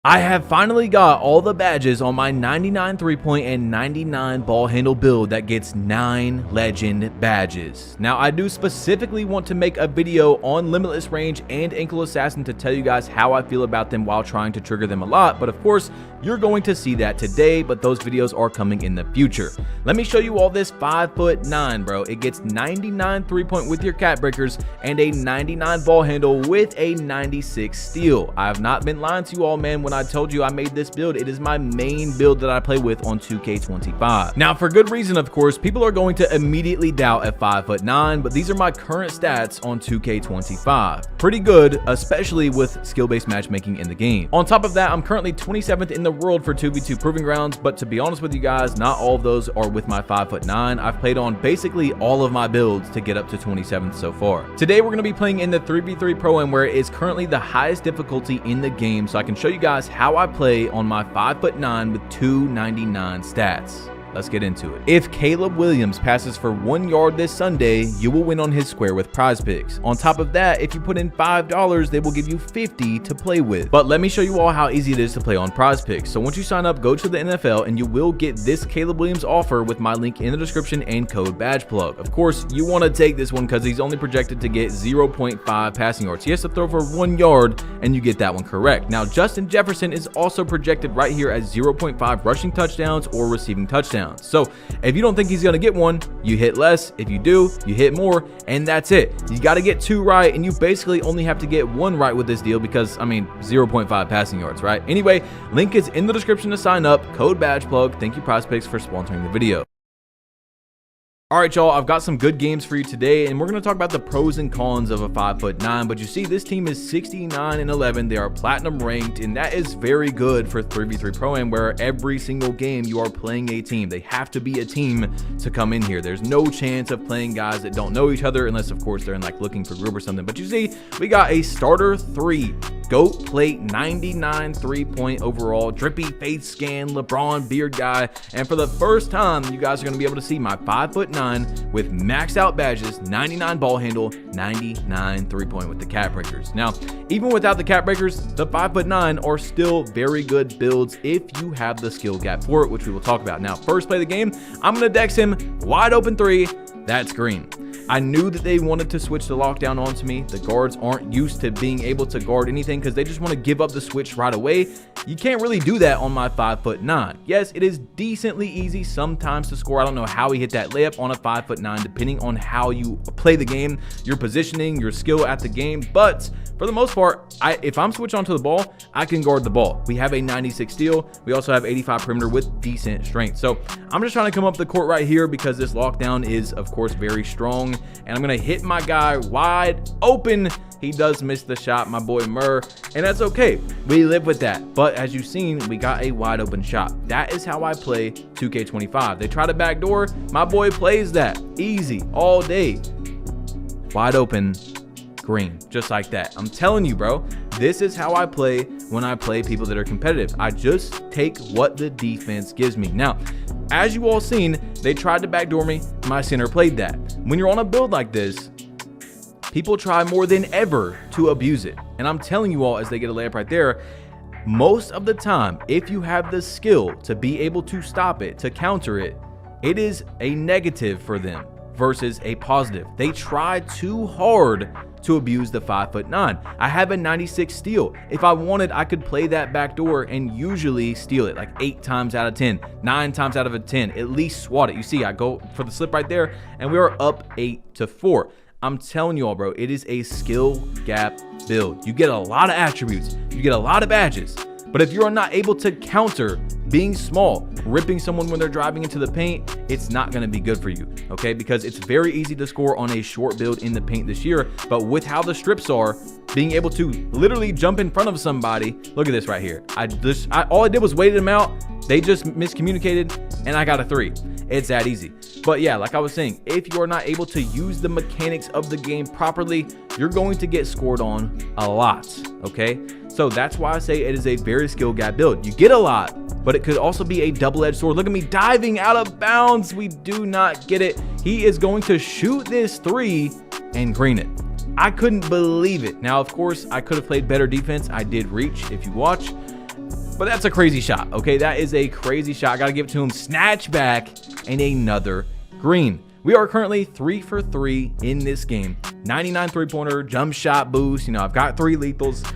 I have finally got all the badges on my 99 3-point and 99 ball handle build that gets 9 legend badges. Now, I do specifically want to make a video on Limitless Range and Ankle Assassin to tell you guys how I feel about them while trying to trigger them a lot, but of course, you're going to see that today, but those videos are coming in the future. Let me show you all this 5'9", bro. It gets 99 3-point with your cat breakers and a 99 ball handle with a 96 steal. I have not been lying to you all, man, when I told you I made this build. It is my main build that I play with on 2K25. Now, for good reason, of course, people are going to immediately doubt at 5'9", but these are my current stats on 2K25. Pretty good, especially with skill-based matchmaking in the game. On top of that, I'm currently 27th in the world for 2v2 proving grounds, but to be honest with you guys, not all of those are with my 5'9". I've played on basically all of my builds to get up to 27th so far. Today, we're going to be playing in the 3v3 Pro-Am, where it is currently the highest difficulty in the game, so I can show you guys how I play on my 5'9" with 299 stats. Let's get into it. If Caleb Williams passes for 1 yard this Sunday, you will win on his square with prize picks. On top of that, if you put in $5, they will give you $50 to play with. But let me show you all how easy it is to play on prize picks. So once you sign up, go to the NFL and you will get this Caleb Williams offer with my link in the description and code BadgePlug. Of course, you want to take this one because he's only projected to get 0.5 passing yards. He has to throw for 1 yard and you get that one correct. Now, Justin Jefferson is also projected right here as 0.5 rushing touchdowns or receiving touchdowns. So if you don't think he's going to get one, you hit less. If you do, you hit more, and that's it. You got to get 2 right, and you basically only have to get 1 right with this deal because, I mean, 0.5 passing yards, right? Anyway, link is in the description to sign up. Code BadgePlug. Thank you, PrizePicks, for sponsoring the video. All right, y'all, I've got some good games for you today, and we're going to talk about the pros and cons of a 5'9", but you see this team is 69-11. They are platinum ranked, and that is very good for 3v3 Pro-Am, where every single game you are playing a team. They have to be a team to come in here. There's no chance of playing guys that don't know each other, unless, of course, they're in like looking for group or something. But you see, we got a starter 3. GOAT plate, 99 3-point overall, drippy face scan, LeBron beard guy, and for the first time, you guys are going to be able to see my 5'9" with maxed out badges, 99 ball handle, 99 3-point with the cat breakers. Now, even without the cat breakers, the 5'9" are still very good builds if you have the skill gap for it, which we will talk about. Now, first play of the game, I'm going to dex him wide open 3. That's green. I knew that they wanted to switch the lockdown onto me. The guards aren't used to being able to guard anything because they just want to give up the switch right away. You can't really do that on my 5'9". Yes, it is decently easy sometimes to score. I don't know how he hit that layup on a 5'9", depending on how you play the game, your positioning, your skill at the game. But for the most part, if I'm switched onto the ball, I can guard the ball. We have a 96 steal. We also have 85 perimeter with decent strength. So I'm just trying to come up the court right here because this lockdown is, of course, very strong. And I'm going to hit my guy wide open. He does miss the shot, my boy Murr, and that's okay. We live with that. But as you've seen, we got a wide open shot. That is how I play 2K25. They try to backdoor. My boy plays that. Easy, all day. Wide open, green, just like that. I'm telling you, bro, this is how I play when I play people that are competitive. I just take what the defense gives me. Now, as you all seen, they tried to backdoor me. My center played that. When you're on a build like this, people try more than ever to abuse it. And I'm telling you all, as they get a layup right there, most of the time, if you have the skill to be able to stop it, to counter it, it is a negative for them versus a positive. They try too hard to abuse the 5'9". I have a 96 steal. If I wanted, I could play that backdoor and usually steal it like 8 times out of 10, 9 times out of 10, at least swat it. You see, I go for the slip right there and we are up 8-4. I'm telling you all, bro, it is a skill gap build. You get a lot of attributes, you get a lot of badges, but if you are not able to counter being small, ripping someone when they're driving into the paint, it's not going to be good for you, okay? Because it's very easy to score on a short build in the paint this year, but with how the strips are, being able to literally jump in front of somebody, look at this right here. All I did was waited them out. They just miscommunicated, and I got a 3. It's that easy. But yeah, like I was saying, if you are not able to use the mechanics of the game properly, you're going to get scored on a lot, okay? So that's why I say it is a very skill gap build. You get a lot, but it could also be a double-edged sword. Look at me diving out of bounds. We do not get it. He is going to shoot this 3 and green it. I couldn't believe it. Now, of course, I could have played better defense. I did reach, if you watch. but that's a crazy shot, okay? That is a crazy shot. I got to give it to him. Snatch back and another green. We are currently 3 for 3 in this game. 99 3-pointer, jump shot boost. You know, I've got 3 lethals.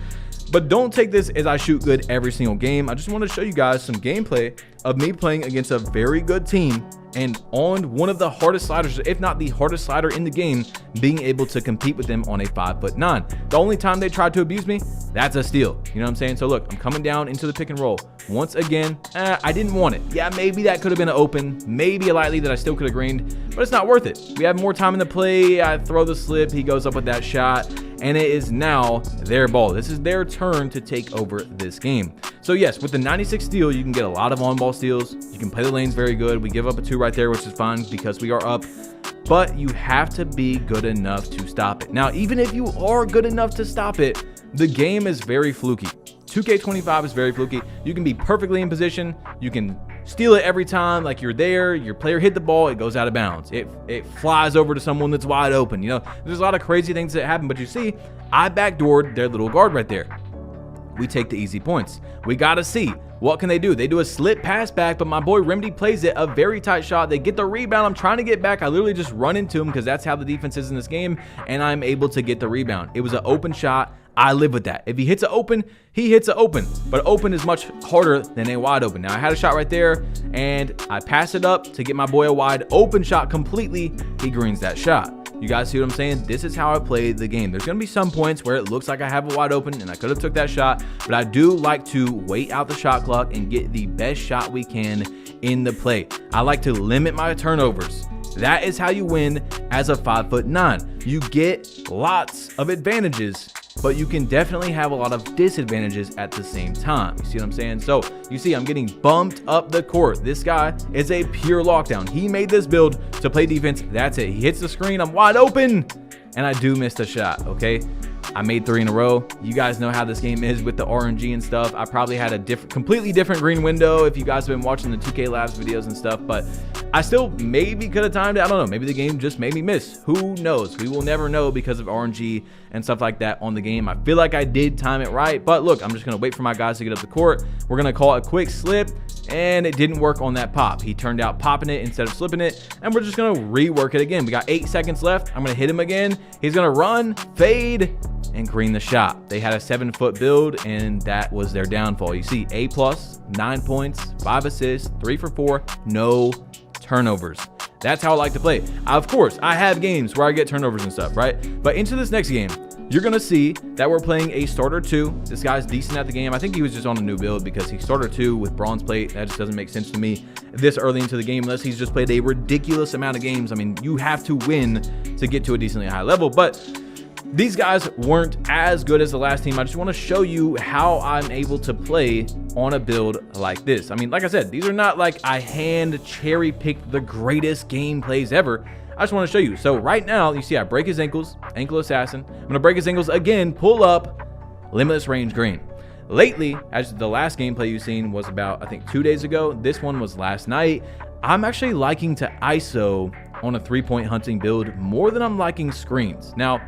But don't take this as I shoot good every single game. I just want to show you guys some gameplay of me playing against a very good team and on one of the hardest sliders, if not the hardest slider in the game, being able to compete with them on a 5'9". The only time they tried to abuse me, that's a steal. You know what I'm saying? So look, I'm coming down into the pick and roll. Once again, I didn't want it. Yeah, maybe that could have been an open, maybe a lightly that I still could have greened, but it's not worth it. We have more time in the play. I throw the slip, he goes up with that shot, and it is now their ball. This is their turn to take over this game. So yes, with the 96 steal, you can get a lot of on-ball steals. You can play the lanes very good. We give up a 2 right there, which is fine because we are up. But you have to be good enough to stop it. Now, even if you are good enough to stop it, the game is very fluky. 2K25 is very fluky. You can be perfectly in position. You can steal it every time, like you're there, your player hit the ball, it goes out of bounds. It flies over to someone that's wide open. You know, there's a lot of crazy things that happen, but you see, I backdoored their little guard right there. We take the easy points. We got to see, what can they do? They do a slip pass back, but my boy Remedy plays it, a very tight shot. They get the rebound. I'm trying to get back. I literally just run into him because that's how the defense is in this game, and I'm able to get the rebound. It was an open shot. I live with that. If he hits an open, he hits an open, but open is much harder than a wide open. Now I had a shot right there and I pass it up to get my boy a wide open shot completely. He greens that shot. You guys see what I'm saying? This is how I play the game. There's going to be some points where it looks like I have a wide open and I could have took that shot, but I do like to wait out the shot clock and get the best shot we can in the play. I like to limit my turnovers. That is how you win as a 5'9". You get lots of advantages, but you can definitely have a lot of disadvantages at the same time. You see what I'm saying? So you see, I'm getting bumped up the court. This guy is a pure lockdown. He made this build to play defense. That's it. He hits the screen. I'm wide open, and I do miss the shot, okay? I made 3 in a row. You guys know how this game is with the RNG and stuff. I probably had a completely different green window if you guys have been watching the 2K Labs videos and stuff, but I still maybe could have timed it. I don't know. Maybe the game just made me miss. Who knows? We will never know because of RNG and stuff like that on the game. I feel like I did time it right, but look, I'm just going to wait for my guys to get up the court. We're going to call it a quick slip, and it didn't work on that pop. He turned out popping it instead of slipping it, and we're just going to rework it again. We got 8 seconds left. I'm going to hit him again. He's going to run, fade, and green the shot. They had a 7-foot build, and that was their downfall. You see, A+, 9 points, 5 assists, 3 for 4, no turnovers. That's how I like to play. Of course, I have games where I get turnovers and stuff, right? But into this next game, you're going to see that we're playing a starter 2. This guy's decent at the game. I think he was just on a new build because he starter 2 with bronze plate. That just doesn't make sense to me this early into the game unless he's just played a ridiculous amount of games. I mean, you have to win to get to a decently high level, but these guys weren't as good as the last team. I just want to show you how I'm able to play on a build like this. I mean, like I said, these are not like I hand cherry picked the greatest gameplays ever. I just want to show you. So right now, you see I break his ankles, ankle assassin. I'm going to break his ankles again, pull up, limitless range green. Lately, as the last gameplay you've seen was about, I think 2 days ago. This one was last night. I'm actually liking to ISO on a 3-point hunting build more than I'm liking screens. Now,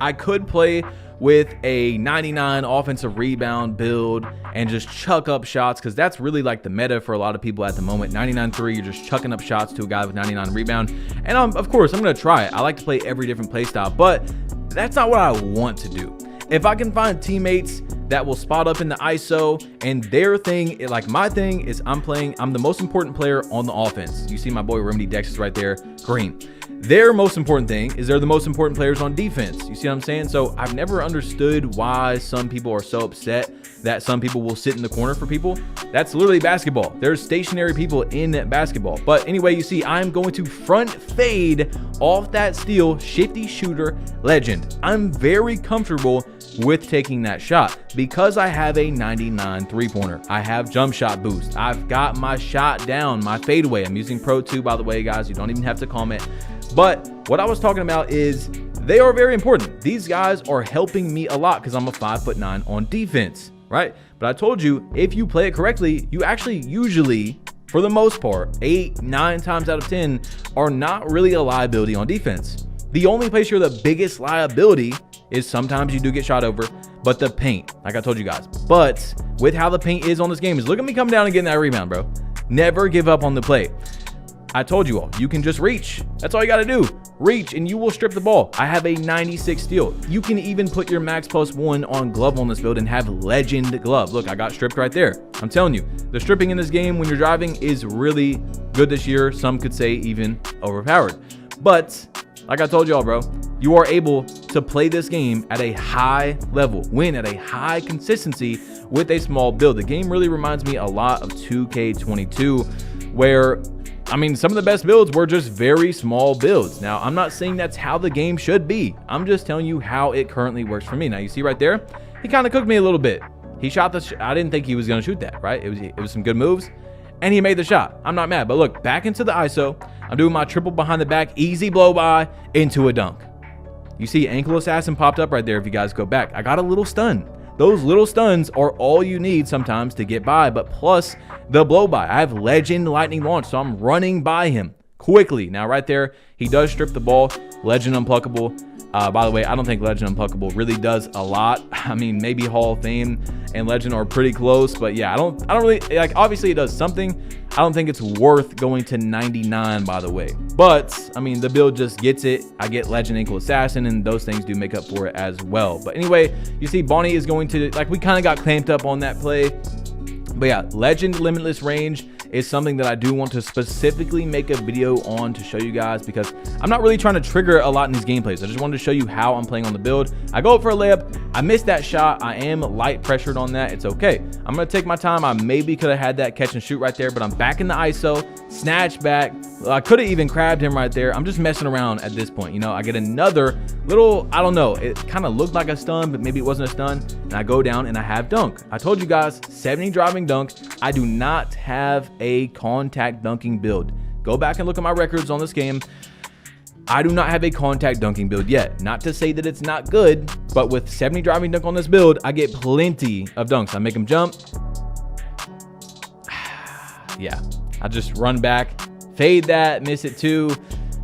I could play with a 99 offensive rebound build and just chuck up shots because that's really like the meta for a lot of people at the moment. 99-3, you're just chucking up shots to a guy with 99 rebound. And of course, I'm going to try it. I like to play every different play style, but that's not what I want to do. If I can find teammates that will spot up in the ISO and their thing, like my thing is I'm the most important player on the offense. You see my boy Remedy Dex is right there, green. Their most important thing is they're the most important players on defense. You see what I'm saying? So I've never understood why some people are so upset that some people will sit in the corner for people. That's literally basketball. There's stationary people in basketball. But anyway, you see, I'm going to front fade off that steal, shifty shooter legend. I'm very comfortable with taking that shot because I have a 99 3-pointer. I have jump shot boost. I've got my shot down, my fadeaway. I'm using Pro 2, by the way, guys. You don't even have to comment. But what I was talking about is they are very important. These guys are helping me a lot because I'm a 5'9" on defense, right? But I told you, if you play it correctly, you actually usually, for the most part, 8, 9 times out of 10 are not really a liability on defense. The only place you're the biggest liability is sometimes you do get shot over, but the paint, like I told you guys. But with how the paint is on this game, is look at me come down and getting that rebound, bro. Never give up on the play. I told you all, you can just reach. That's all you got to do. Reach and you will strip the ball. I have a 96 steal. You can even put your max +1 on glove on this build and have legend glove. Look, I got stripped right there. I'm telling you, the stripping in this game when you're driving is really good this year. Some could say even overpowered. But like I told y'all, bro, you are able to play this game at a high level, win at a high consistency with a small build. The game really reminds me a lot of 2K22, where I mean, some of the best builds were just very small builds. Now, I'm not saying that's how the game should be. I'm just telling you how it currently works for me. Now, you see right there, he kind of cooked me a little bit. He shot the I didn't think he was going to shoot that, right? It was some good moves, and he made the shot. I'm not mad. But look, back into the ISO. I'm doing my triple behind the back, easy blow by into a dunk. You see ankle assassin popped up right there if you guys go back. I got a little stun. Those little stuns are all you need sometimes to get by, but plus the blow by. I have legend lightning launch, so I'm running by him quickly. Now right there, he does strip the ball. Legend unpluckable. By the way, I don't think legend unpluckable really does a lot. I mean, maybe Hall of Fame and legend are pretty close, but yeah, I don't really like. Obviously, it does something. I don't think it's worth going to 99, by the way. But I mean, the build just gets it. I get legend ankle assassin, and those things do make up for it as well. But anyway, you see, Bonnie is going to we kind of got clamped up on that play. But yeah, legend limitless range is something that I do want to specifically make a video on to show you guys, because I'm not really trying to trigger a lot in these gameplays. I just wanted to show you how I'm playing on the build. I go up for a layup. I missed that shot. I am light pressured on that. It's okay. I'm going to take my time. I maybe could have had that catch and shoot right there, but I'm back in the ISO, snatch back. I could have even crabbed him right there. I'm just messing around at this point. You know, I get another little, I don't know, it kind of looked like a stun, but maybe it wasn't a stun. And I go down and I have dunk. I told you guys, 70 driving dunk. I do not have a contact dunking build. Go back and look at my records on this game. I do not have a contact dunking build yet. Not to say that it's not good, but with 70 driving dunk on this build, I get plenty of dunks. I make them jump. Yeah, I just run back, fade that, miss it too.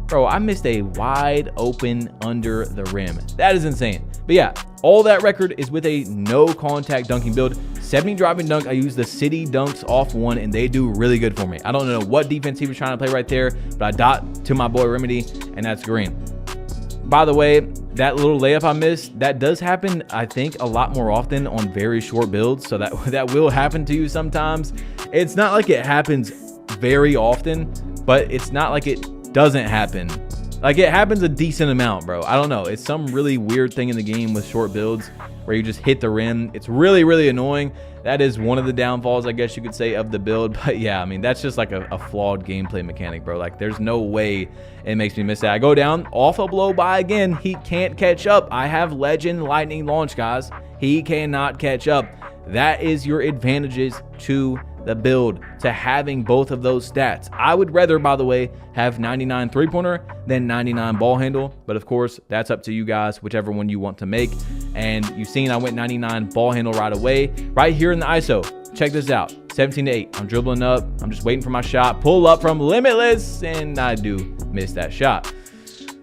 Bro, I missed a wide open under the rim. That is insane. But yeah, all that record is with a no contact dunking build. 70 driving dunk. I use the city dunks off one, and they do really good for me. I don't know what defense he was trying to play right there, but I dot to my boy Remedy, and that's green. By the way, that little layup I missed, that does happen, I think, a lot more often on very short builds. So that will happen to you sometimes. It's not like it happens very often, but it's not like it doesn't happen. Like, it happens a decent amount, bro. I don't know. It's some really weird thing in the game with short builds where you just hit the rim. It's really, really annoying. That is one of the downfalls, I guess you could say, of the build. But yeah, I mean, that's just like a flawed gameplay mechanic, bro. Like, there's no way it makes me miss that. I go down, off a blow by again. He can't catch up. I have legend lightning launch, guys. He cannot catch up. That is your advantages to the build, to having both of those stats. I would rather, by the way, have 99 three-pointer than 99 ball handle, but of course that's up to you guys, whichever one you want to make. And you've seen I went 99 ball handle right away, right here in the ISO. Check this out, 17-8. I'm dribbling up, I'm just waiting for my shot, pull up from limitless, and I do miss that shot.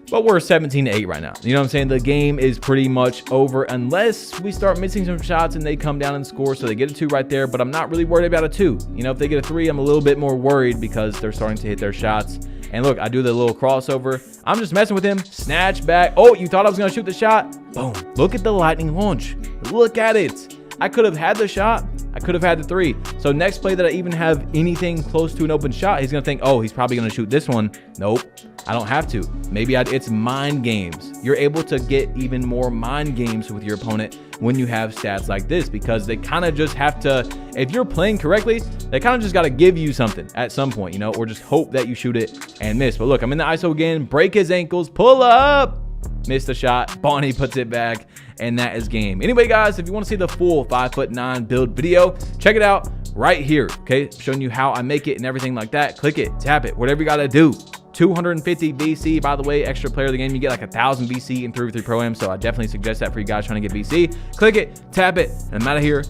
But we're 17-8 right now. You know what I'm saying? The game is pretty much over unless we start missing some shots and they come down and score. So they get a 2 right there, but I'm not really worried about a 2. You know, if they get a 3, I'm a little bit more worried because they're starting to hit their shots. And look, I do the little crossover. I'm just messing with him. Snatch back. Oh, you thought I was going to shoot the shot? Boom. Look at the lightning launch. Look at it. I could have had the shot. I could have had the 3. So next play that I even have anything close to an open shot, he's going to think, oh, he's probably going to shoot this one. Nope. I don't have to. Maybe it's mind games. You're able to get even more mind games with your opponent when you have stats like this, because they kind of just have to, if you're playing correctly, they kind of just got to give you something at some point, you know, or just hope that you shoot it and miss. But look, I'm in the ISO again, break his ankles, pull up, miss the shot, Bonnie puts it back, and that is game. Anyway, guys, if you want to see the full 5'9" build video, check it out right here, okay? Showing you how I make it and everything like that. Click it, tap it, whatever you got to do. 250 BC, by the way, extra player of the game. You get like 1,000 BC in 3v3 Pro-Am, so I definitely suggest that for you guys trying to get BC. Click it, tap it, and I'm out of here.